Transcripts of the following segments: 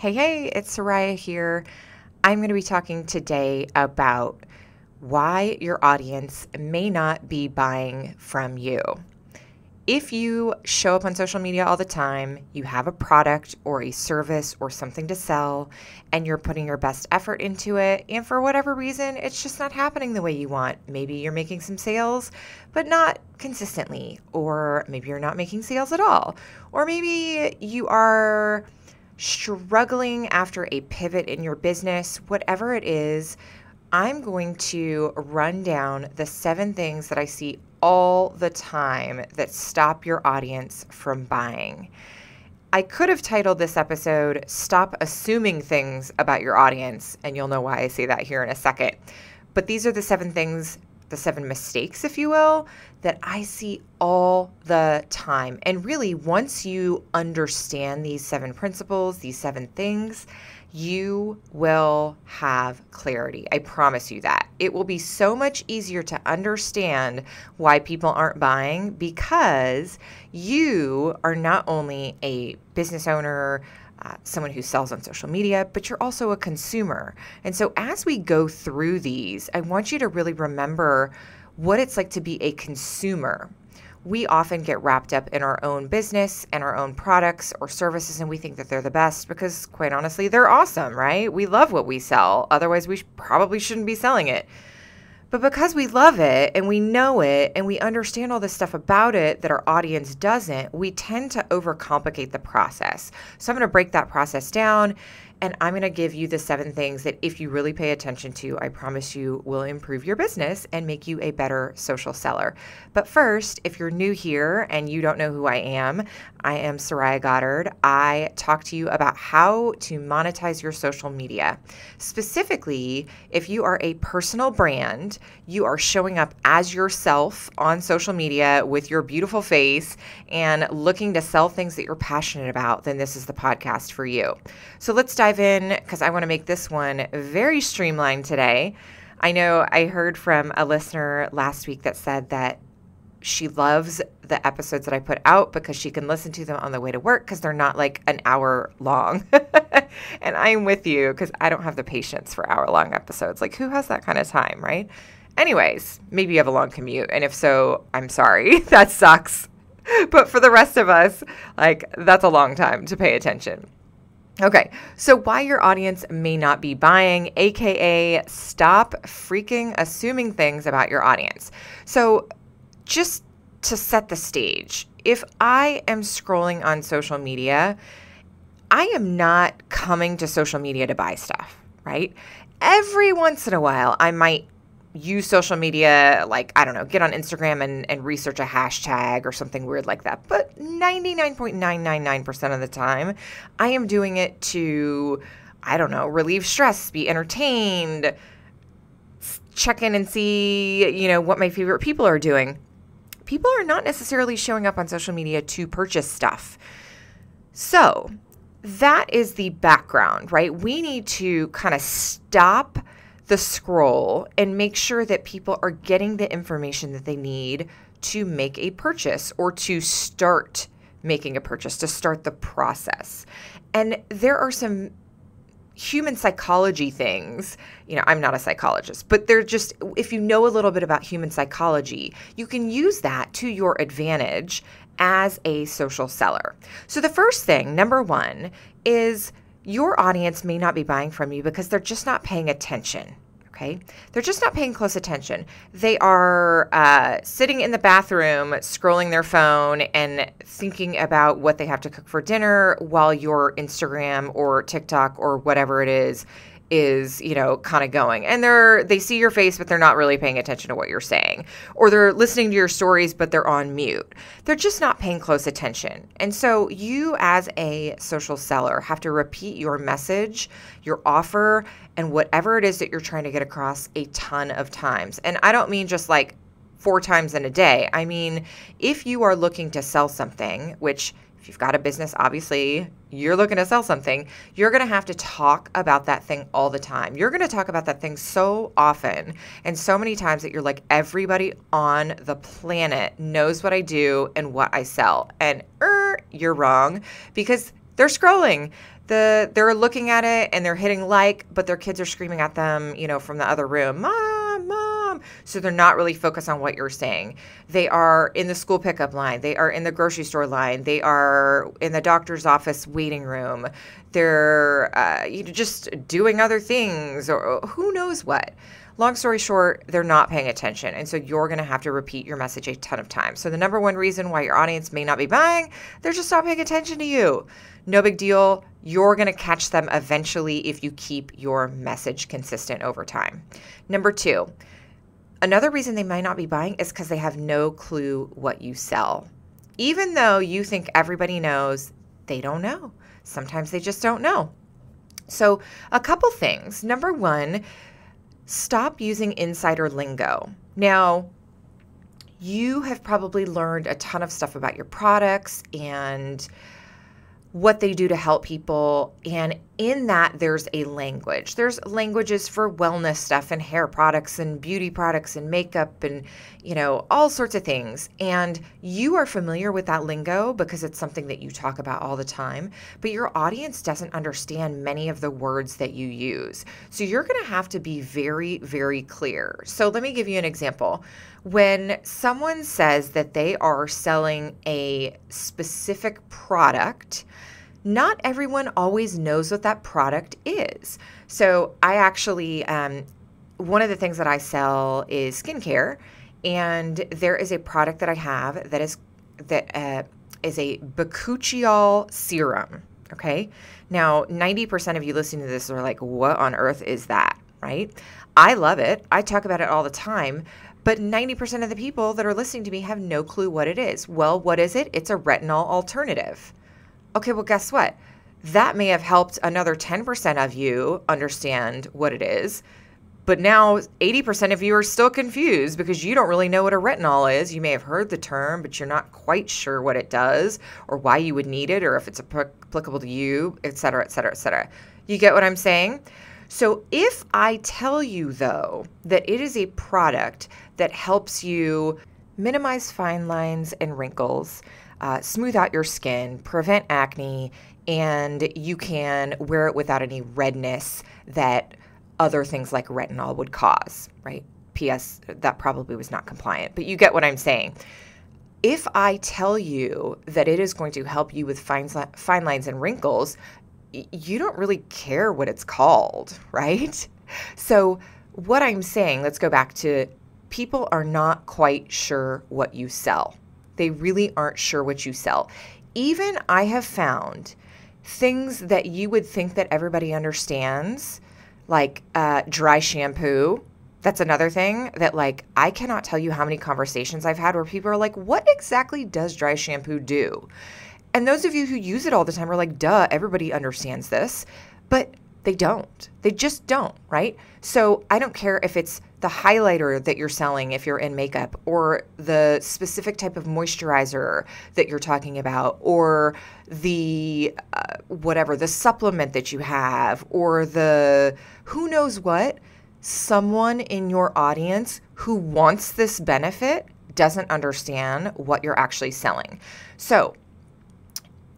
Hey, it's Soraya here. I'm going to be talking today about why your audience may not be buying from you. If you show up on social media all the time, you have a product or a service or something to sell, and you're putting your best effort into it, and for whatever reason, it's just not happening the way you want. Maybe you're making some sales, but not consistently, or maybe you're not making sales at all, or maybe you are struggling after a pivot in your business. Whatever it is, I'm going to run down the 7 things that I see all the time that stop your audience from buying. I could have titled this episode, Stop Assuming Things About Your Audience, and you'll know why I say that here in a second. But these are the 7 things, the 7 mistakes, if you will, that I see all the time. And really, once you understand these 7 principles, these 7 things, you will have clarity. I promise you that. It will be so much easier to understand why people aren't buying because you are not only a business owner, someone who sells on social media, but you're also a consumer. And so as we go through these, I want you to really remember what it's like to be a consumer. We often get wrapped up in our own business and our own products or services, and we think that they're the best because, quite honestly, they're awesome, right? We love what we sell. Otherwise, we probably shouldn't be selling it. But because we love it and we know it and we understand all this stuff about it that our audience doesn't, we tend to overcomplicate the process. So I'm going to break that process down, and I'm going to give you the 7 things that if you really pay attention to, I promise you will improve your business and make you a better social seller. But first, if you're new here and you don't know who I am Soraya Goddard. I talk to you about how to monetize your social media. Specifically, if you are a personal brand, you are showing up as yourself on social media with your beautiful face and looking to sell things that you're passionate about, then this is the podcast for you. So let's dive in because I want to make this one very streamlined today. I know I heard from a listener last week that said that she loves the episodes that I put out because she can listen to them on the way to work because they're not like an hour long. And I'm with you because I don't have the patience for hour-long episodes. Like, who has that kind of time, right? Anyways, maybe you have a long commute. And if so, I'm sorry. That sucks. But for the rest of us, like, that's a long time to pay attention. Okay, so why your audience may not be buying, aka stop freaking assuming things about your audience. So just to set the stage, if I am scrolling on social media, I am not coming to social media to buy stuff, right? Every once in a while, I might use social media, like, I don't know, get on Instagram and research a hashtag or something weird like that. But 99.999% of the time, I am doing it to, I don't know, relieve stress, be entertained, check in and see, what my favorite people are doing. People are not necessarily showing up on social media to purchase stuff. So that is the background, right? We need to kind of stop the scroll and make sure that people are getting the information that they need to make a purchase or to start making a purchase, to start the process. And there are some human psychology things. I'm not a psychologist, but they're just, if you know a little bit about human psychology, you can use that to your advantage as a social seller. So the first thing, number 1, is your audience may not be buying from you because they're just not paying attention. Okay? They're just not paying close attention. They are sitting in the bathroom, scrolling their phone and thinking about what they have to cook for dinner while your Instagram or TikTok or whatever it is, kind of going. And they see your face, but they're not really paying attention to what you're saying. Or they're listening to your stories, but they're on mute. They're just not paying close attention. And so you as a social seller have to repeat your message, your offer, and whatever it is that you're trying to get across a ton of times. And I don't mean just like 4 times in a day. I mean, if you are looking to sell something, which if you've got a business, obviously you're looking to sell something, you're going to have to talk about that thing all the time. You're going to talk about that thing so often and so many times that you're like, everybody on the planet knows what I do and what I sell. And you're wrong because they're scrolling. they're looking at it and they're hitting like, but their kids are screaming at them, from the other room, "Mom, Mom." So they're not really focused on what you're saying. They are in the school pickup line. They are in the grocery store line. They are in the doctor's office waiting room. They're just doing other things or who knows what. Long story short, they're not paying attention. And so you're going to have to repeat your message a ton of times. So the number one reason why your audience may not be buying, they're just not paying attention to you. No big deal. You're going to catch them eventually if you keep your message consistent over time. Number two, another reason they might not be buying is because they have no clue what you sell. Even though you think everybody knows, they don't know. Sometimes they just don't know. So a couple things. Number one, stop using insider lingo. Now, you have probably learned a ton of stuff about your products and what they do to help people. And in that, there's a language. There's languages for wellness stuff and hair products and beauty products and makeup and, all sorts of things. And you are familiar with that lingo because it's something that you talk about all the time, but your audience doesn't understand many of the words that you use. So you're going to have to be very, very clear. So let me give you an example. When someone says that they are selling a specific product, not everyone always knows what that product is. So I actually, one of the things that I sell is skincare, and there is a product that I have that is a bakuchiol serum. Okay. Now, 90% of you listening to this are like, what on earth is that? Right? I love it. I talk about it all the time. But 90% of the people that are listening to me have no clue what it is. Well, what is it? It's a retinol alternative. Okay, well, guess what? That may have helped another 10% of you understand what it is. But now 80% of you are still confused because you don't really know what a retinol is. You may have heard the term, but you're not quite sure what it does or why you would need it or if it's applicable to you, et cetera, et cetera, et cetera. You get what I'm saying? So if I tell you, though, that it is a product that helps you minimize fine lines and wrinkles, smooth out your skin, prevent acne, and you can wear it without any redness that other things like retinol would cause, right? P.S. That probably was not compliant, but you get what I'm saying. If I tell you that it is going to help you with fine lines and wrinkles, you don't really care what it's called, right? So what I'm saying, let's go back to people are not quite sure what you sell. They really aren't sure what you sell. Even I have found things that you would think that everybody understands, like dry shampoo. That's another thing that I cannot tell you how many conversations I've had where people are like, what exactly does dry shampoo do? And those of you who use it all the time are like, duh, everybody understands this, but they don't. They just don't, right? So I don't care if it's the highlighter that you're selling if you're in makeup or the specific type of moisturizer that you're talking about or the the supplement that you have or the who knows what. Someone in your audience who wants this benefit doesn't understand what you're actually selling. So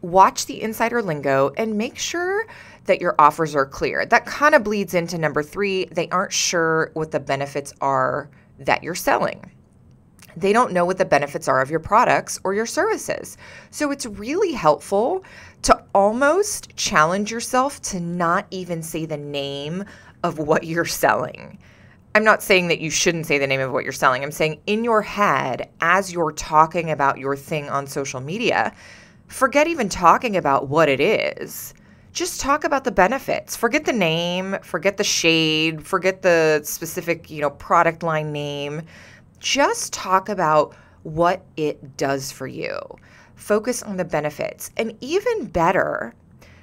watch the insider lingo and make sure that your offers are clear. That kind of bleeds into number 3. They aren't sure what the benefits are that you're selling. They don't know what the benefits are of your products or your services. So it's really helpful to almost challenge yourself to not even say the name of what you're selling. I'm not saying that you shouldn't say the name of what you're selling. I'm saying in your head, as you're talking about your thing on social media, forget even talking about what it is. Just talk about the benefits. Forget the name, forget the shade, forget the specific, product line name. Just talk about what it does for you. Focus on the benefits. And even better,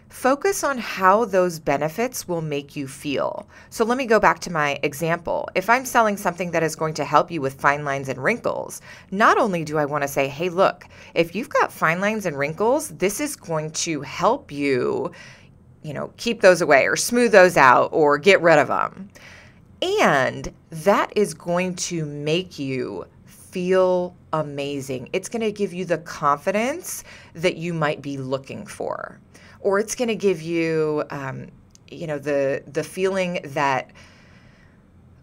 focus on how those benefits will make you feel. So let me go back to my example. If I'm selling something that is going to help you with fine lines and wrinkles, not only do I want to say, hey, look, if you've got fine lines and wrinkles, this is going to help you, keep those away or smooth those out or get rid of them. And that is going to make you feel amazing. It's going to give you the confidence that you might be looking for. or it's going to give you, the feeling that,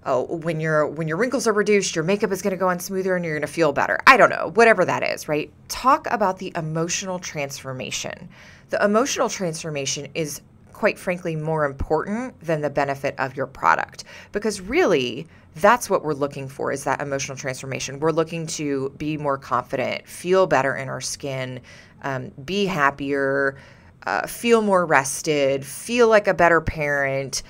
oh, when your wrinkles are reduced, your makeup is going to go on smoother and you're going to feel better. I don't know, whatever that is, right? Talk about the emotional transformation. The emotional transformation is, quite frankly, more important than the benefit of your product, because really that's what we're looking for, is that emotional transformation. We're looking to be more confident, feel better in our skin, be happier, feel more rested, feel like a better parent,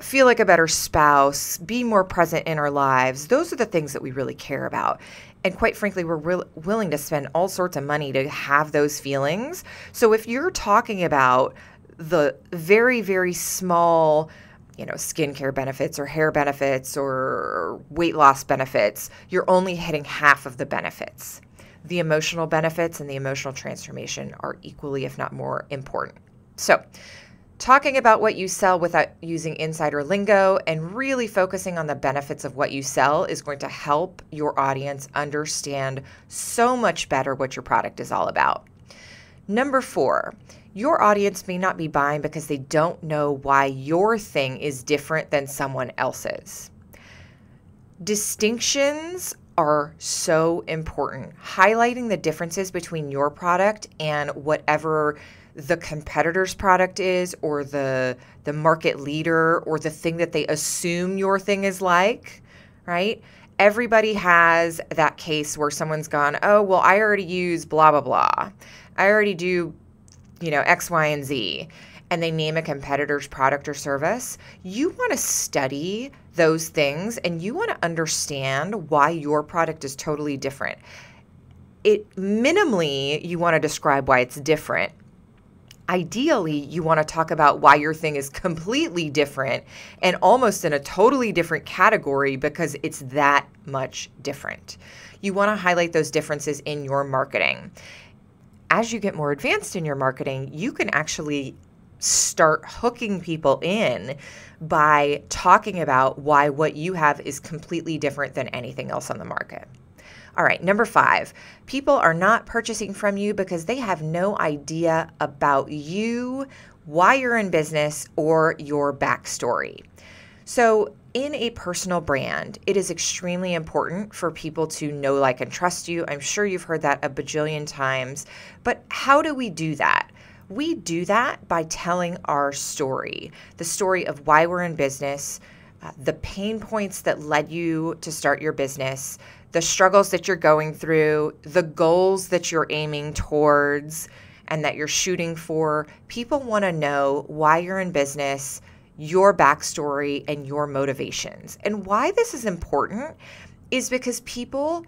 feel like a better spouse, be more present in our lives. Those are the things that we really care about. And quite frankly, we're willing to spend all sorts of money to have those feelings. So if you're talking about the very, very small, skincare benefits or hair benefits or weight loss benefits, you're only hitting half of the benefits. The emotional benefits and the emotional transformation are equally, if not more, important. So, talking about what you sell without using insider lingo and really focusing on the benefits of what you sell is going to help your audience understand so much better what your product is all about. Number 4, your audience may not be buying because they don't know why your thing is different than someone else's. Distinctions are so important. Highlighting the differences between your product and whatever the competitor's product is, or the market leader, or the thing that they assume your thing is like, right? Everybody has that case where someone's gone, oh, well, I already use blah, blah, blah. I already do, X, Y, and Z. And they name a competitor's product or service. You want to study those things and you want to understand why your product is totally different. Minimally, you want to describe why it's different. Ideally, you want to talk about why your thing is completely different and almost in a totally different category because it's that much different. You want to highlight those differences in your marketing. As you get more advanced in your marketing, you can actually start hooking people in by talking about why what you have is completely different than anything else on the market. All right, number 5, people are not purchasing from you because they have no idea about you, why you're in business, or your backstory. So in a personal brand, it is extremely important for people to know, like, and trust you. I'm sure you've heard that a bajillion times, but how do we do that? We do that by telling our story, the story of why we're in business, the pain points that led you to start your business, the struggles that you're going through, the goals that you're aiming towards and that you're shooting for. People want to know why you're in business, your backstory, and your motivations. And why this is important is because people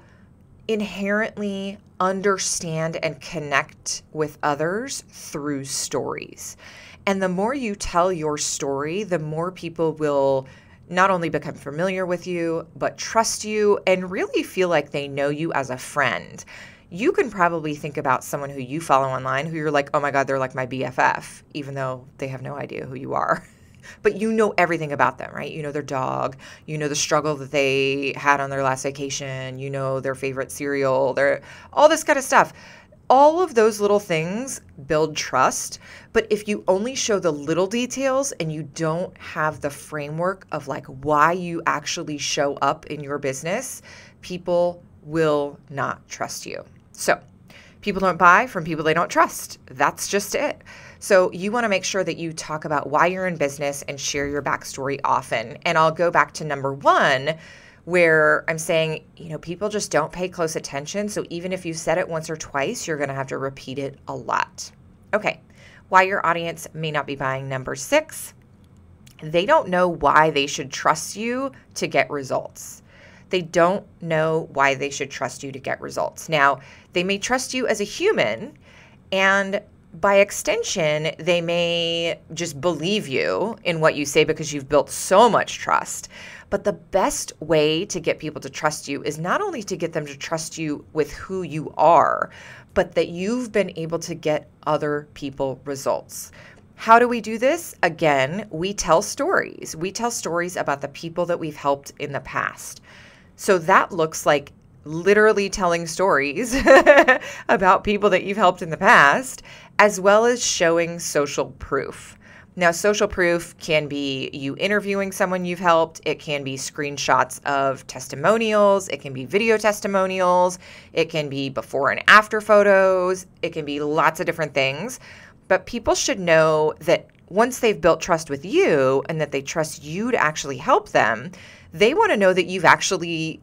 inherently understand and connect with others through stories. And the more you tell your story, the more people will not only become familiar with you, but trust you and really feel like they know you as a friend. You can probably think about someone who you follow online who you're like, oh my God, they're like my BFF, even though they have no idea who you are. But you know everything about them, right? You know their dog, you know the struggle that they had on their last vacation, you know their favorite cereal, all this kind of stuff. All of those little things build trust, but if you only show the little details and you don't have the framework of like why you actually show up in your business, people will not trust you. So people don't buy from people they don't trust. That's just it. So you want to make sure that you talk about why you're in business and share your backstory often. And I'll go back to number 1, where I'm saying, people just don't pay close attention. So even if you said it once or twice, you're going to have to repeat it a lot. Okay, why your audience may not be buying. Number 6, they don't know why they should trust you to get results. They don't know why they should trust you to get results. Now, they may trust you as a human, and by extension, they may just believe you in what you say because you've built so much trust. But the best way to get people to trust you is not only to get them to trust you with who you are, but that you've been able to get other people results. How do we do this? Again, we tell stories. We tell stories about the people that we've helped in the past. So that looks like literally telling stories about people that you've helped in the past. as well as showing social proof. Now, social proof can be you interviewing someone you've helped. It can be screenshots of testimonials. It can be video testimonials. It can be before and after photos. It can be lots of different things. But people should know that once they've built trust with you and that they trust you to actually help them, they want to know that you've actually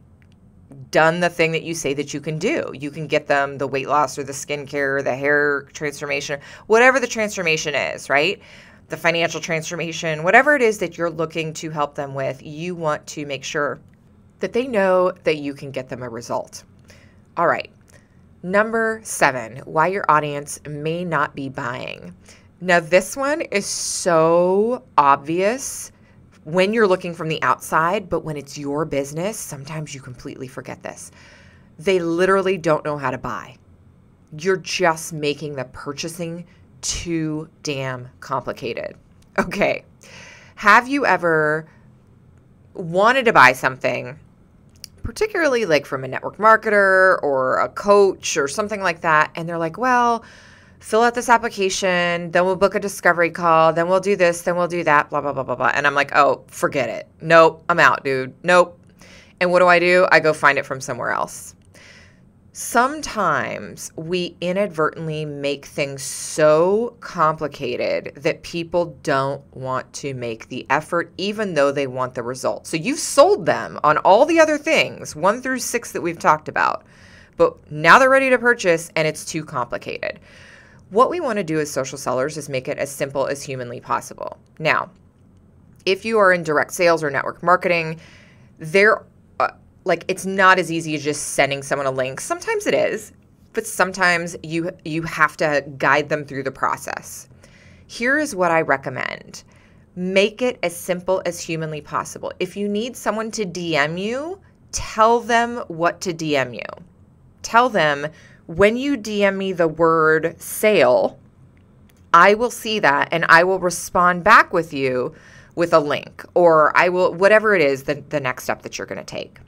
done the thing that you say that you can do. You can get them the weight loss or the skincare or the hair transformation, whatever the transformation is, right? The financial transformation, whatever it is that you're looking to help them with, you want to make sure that they know that you can get them a result. All right. Number 7, why your audience may not be buying. Now, this one is so obvious when you're looking from the outside, but when it's your business, sometimes you completely forget this. They literally don't know how to buy. You're just making the purchasing too damn complicated. Okay. Have you ever wanted to buy something, particularly like from a network marketer or a coach or something like that, and they're like, well, fill out this application, then we'll book a discovery call, then we'll do this, then we'll do that, blah, blah, blah, blah, blah. And I'm like, oh, forget it. Nope, I'm out, dude. Nope. And what do? I go find it from somewhere else. Sometimes we inadvertently make things so complicated that people don't want to make the effort, even though they want the result. So you've sold them on all the other things, 1 through 6 that we've talked about, but now they're ready to purchase and it's too complicated. What we want to do as social sellers is make it as simple as humanly possible. Now, if you are in direct sales or network marketing, it's not as easy as just sending someone a link. Sometimes it is, but sometimes you have to guide them through the process. Here is what I recommend. Make it as simple as humanly possible. If you need someone to DM you, tell them what to DM you. Tell them, when you DM me the word sale, I will see that and I will respond back with you with a link, or I will, whatever it is, the next step that you're going to take.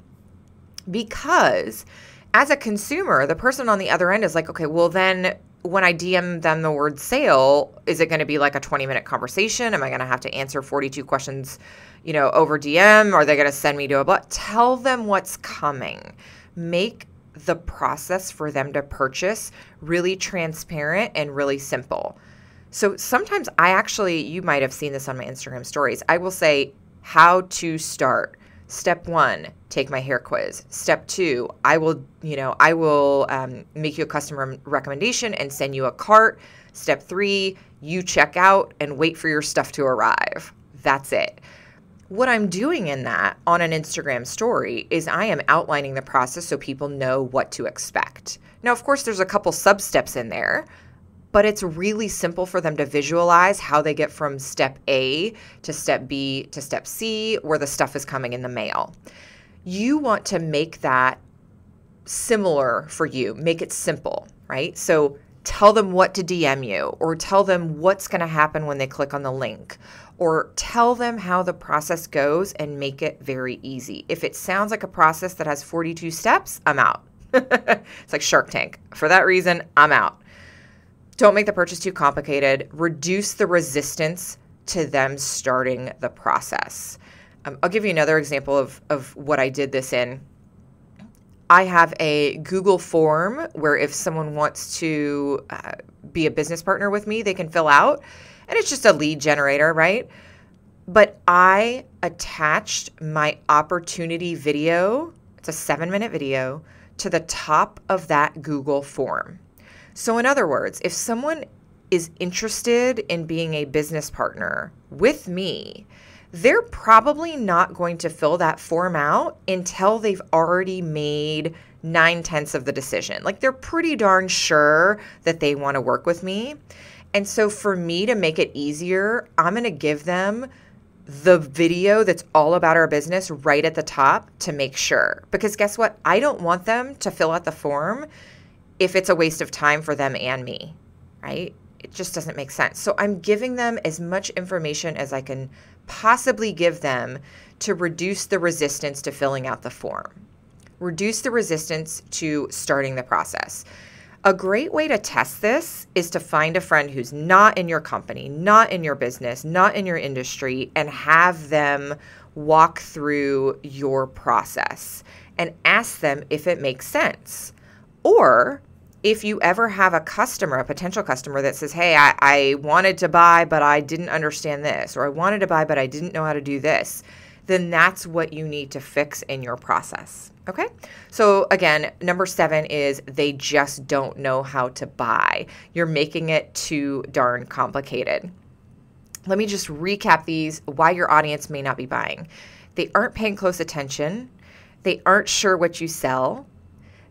Because as a consumer, the person on the other end is like, okay, well then when I DM them the word sale, is it going to be like a 20-minute conversation? Am I going to have to answer 42 questions, over DM? Are they going to send me to a blog? Tell them what's coming. Make the process for them to purchase really transparent and really simple. So sometimes you might have seen this on my Instagram stories. I will say how to start. Step 1, take my hair quiz. Step 2, I will make you a customer recommendation and send you a cart. Step 3, you check out and wait for your stuff to arrive. That's it. What I'm doing in that on an Instagram story is I am outlining the process so people know what to expect. Now, of course, there's a couple sub-steps in there, but it's really simple for them to visualize how they get from step A to step B to step C, where the stuff is coming in the mail. You want to make that similar for you. Make it simple, right? So tell them what to DM you, or tell them what's going to happen when they click on the link, or tell them how the process goes and make it very easy. If it sounds like a process that has 42 steps, I'm out. It's like Shark Tank. For that reason, I'm out. Don't make the purchase too complicated. Reduce the resistance to them starting the process. I'll give you another example of what I did this in. I have a Google form where if someone wants to be a business partner with me, they can fill out. And it's just a lead generator, right? But I attached my opportunity video, it's a 7-minute video, to the top of that Google form. So in other words, if someone is interested in being a business partner with me, they're probably not going to fill that form out until they've already made 9/10 of the decision. Like, they're pretty darn sure that they want to work with me. And so for me to make it easier, I'm going to give them the video that's all about our business right at the top to make sure. Because guess what? I don't want them to fill out the form if it's a waste of time for them and me, right? It just doesn't make sense. So I'm giving them as much information as I can possibly give them to reduce the resistance to filling out the form, reduce the resistance to starting the process. A great way to test this is to find a friend who's not in your company, not in your business, not in your industry, and have them walk through your process and ask them if it makes sense. Or if you ever have a customer, a potential customer that says, hey, I wanted to buy, but I didn't understand this, or I wanted to buy, but I didn't know how to do this, then that's what you need to fix in your process. Okay? So again, number 7 is they just don't know how to buy. You're making it too darn complicated. Let me just recap these, why your audience may not be buying. They aren't paying close attention. They aren't sure what you sell.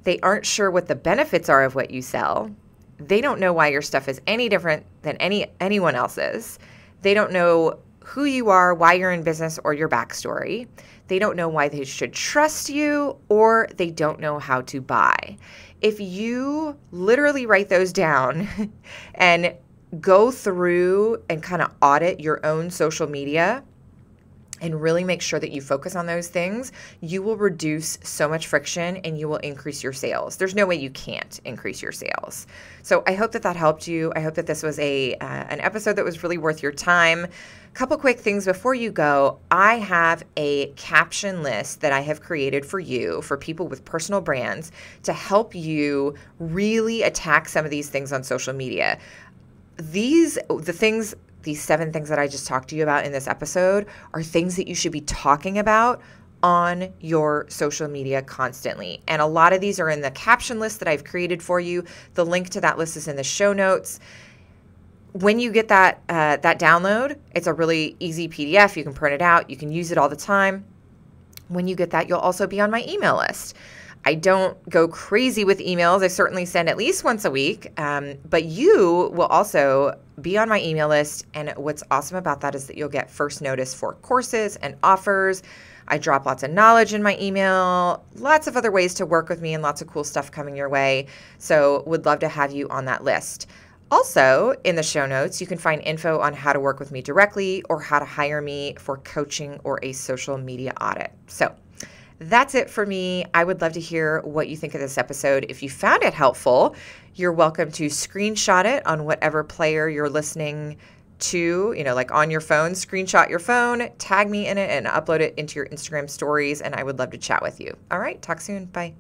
They aren't sure what the benefits are of what you sell. They don't know why your stuff is any different than anyone else's. They don't know who you are, why you're in business, or your backstory. They don't know why they should trust you, or they don't know how to buy. If you literally write those down and go through and kind of audit your own social media and really make sure that you focus on those things, you will reduce so much friction and you will increase your sales. There's no way you can't increase your sales. So I hope that that helped you. I hope that this was an episode that was really worth your time. Couple quick things before you go. I have a caption list that I have created for you, for people with personal brands, to help you really attack some of these things on social media. These 7 things that I just talked to you about in this episode are things that you should be talking about on your social media constantly. And a lot of these are in the caption list that I've created for you. The link to that list is in the show notes. When you get that download, it's a really easy PDF. You can print it out. You can use it all the time. When you get that, you'll also be on my email list. I don't go crazy with emails. I certainly send at least once a week, but you will also be on my email list. And what's awesome about that is that you'll get first notice for courses and offers. I drop lots of knowledge in my email, lots of other ways to work with me, and lots of cool stuff coming your way. So would love to have you on that list. Also, in the show notes, you can find info on how to work with me directly or how to hire me for coaching or a social media audit. So that's it for me. I would love to hear what you think of this episode. If you found it helpful, you're welcome to screenshot it on whatever player you're listening to, like on your phone. Screenshot your phone, tag me in it, and upload it into your Instagram stories, and I would love to chat with you. All right, talk soon. Bye.